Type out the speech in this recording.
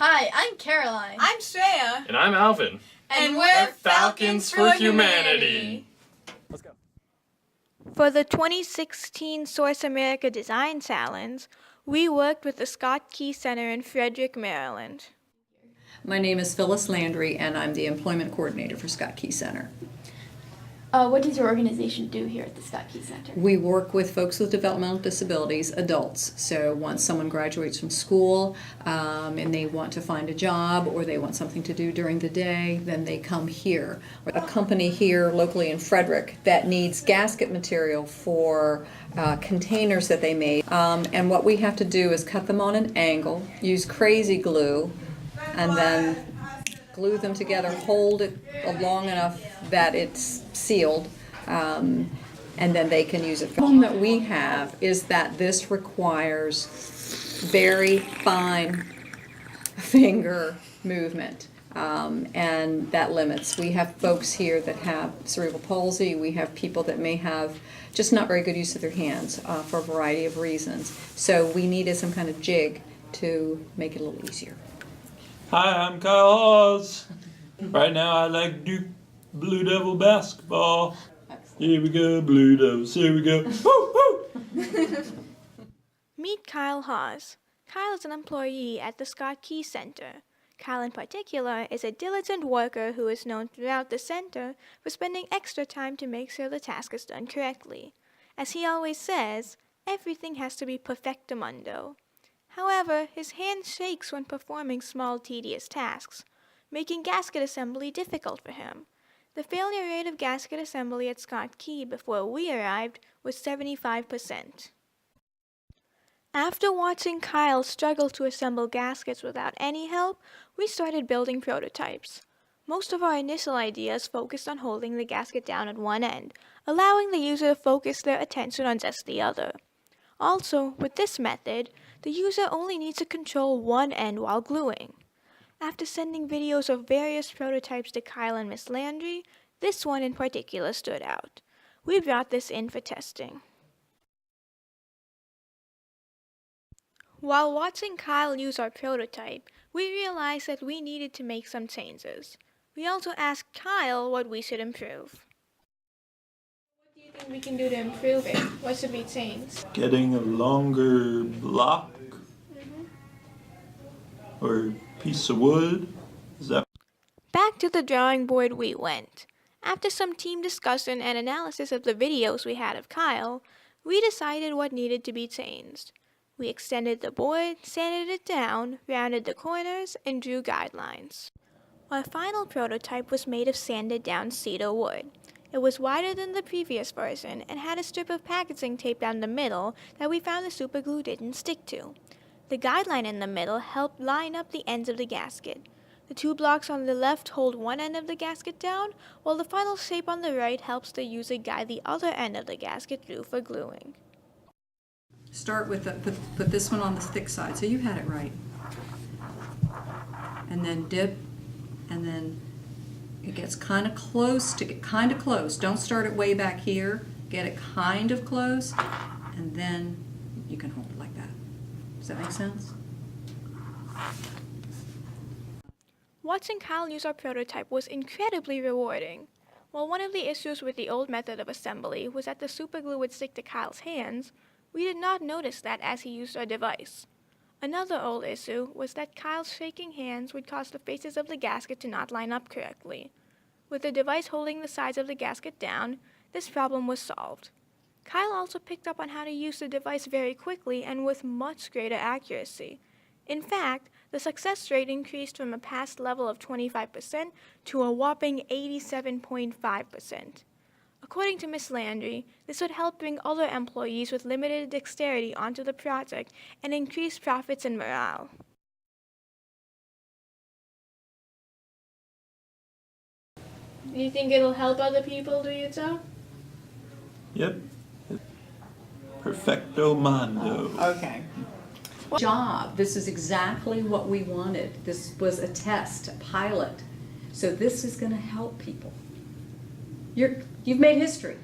Hi, I'm Caroline. I'm Shreya. And I'm Alvin. And we're Falcons for Humanity. Let's go. For the 2016 Source America Design Challenge, we worked with the Scott Key Center in Frederick, Maryland. My name is Phyllis Landry, and I'm the Employment Coordinator for Scott Key Center. What does your organization do here at the Scott Key Center? We work with folks with developmental disabilities, adults. So once someone graduates from school and they want to find a job or they want something to do during the day, then they come here. A company here locally in Frederick that needs gasket material for containers that they made. And what we have to do is cut them on an angle, use crazy glue, and then glue them together, hold it long enough that it's sealed, and then they can use it. The problem that we have is that this requires very fine finger movement, and that limits. We have folks here that have cerebral palsy. We have people that may have just not very good use of their hands for a variety of reasons. So we needed some kind of jig to make it a little easier. Hi, I'm Kyle Hawes. Right now I like Duke Blue Devil basketball. Here we go, Blue Devils. Here we go. Woo, woo. Meet Kyle Hawes. Kyle is an employee at the Scott Key Center. Kyle in particular is a diligent worker who is known throughout the center for spending extra time to make sure the task is done correctly. As he always says, everything has to be perfectamundo. However, his hand shakes when performing small, tedious tasks, making gasket assembly difficult for him. The failure rate of gasket assembly at Scott Key before we arrived was 75%. After watching Kyle struggle to assemble gaskets without any help, we started building prototypes. Most of our initial ideas focused on holding the gasket down at one end, allowing the user to focus their attention on just the other. Also, with this method, the user only needs to control one end while gluing. After sending videos of various prototypes to Kyle and Miss Landry, this one in particular stood out. We brought this in for testing. While watching Kyle use our prototype, we realized that we needed to make some changes. We also asked Kyle what we should improve. What do you think we can do to improve it? What should we change? Getting a longer block or piece of wood. Is that? Back to the drawing board we went. After some team discussion and analysis of the videos we had of Kyle, we decided what needed to be changed. We extended the board, sanded it down, rounded the corners, and drew guidelines. Our final prototype was made of sanded down cedar wood. It was wider than the previous version and had a strip of packaging taped down the middle that we found the superglue didn't stick to. The guideline in the middle helped line up the ends of the gasket. The two blocks on the left hold one end of the gasket down, while the final shape on the right helps the user guide the other end of the gasket through for gluing. Start with put this one on the thick side, so you had it right. And then dip, and then it gets kind of close to get kind of close. Don't start it way back here. Get it kind of close, and then you can hold it like that. Does that make sense? Watching Kyle use our prototype was incredibly rewarding. While one of the issues with the old method of assembly was that the superglue would stick to Kyle's hands, we did not notice that as he used our device. Another old issue was that Kyle's shaking hands would cause the faces of the gasket to not line up correctly. With the device holding the sides of the gasket down, this problem was solved. Kyle also picked up on how to use the device very quickly and with much greater accuracy. In fact, the success rate increased from a past level of 25% to a whopping 87.5%. According to Miss Landry, this would help bring other employees with limited dexterity onto the project and increase profits and morale. Do you think it'll help other people do your job? Yep. Perfecto mondo. Okay. Job. This is exactly what we wanted. This was a test, a pilot. So this is going to help people. You've made history.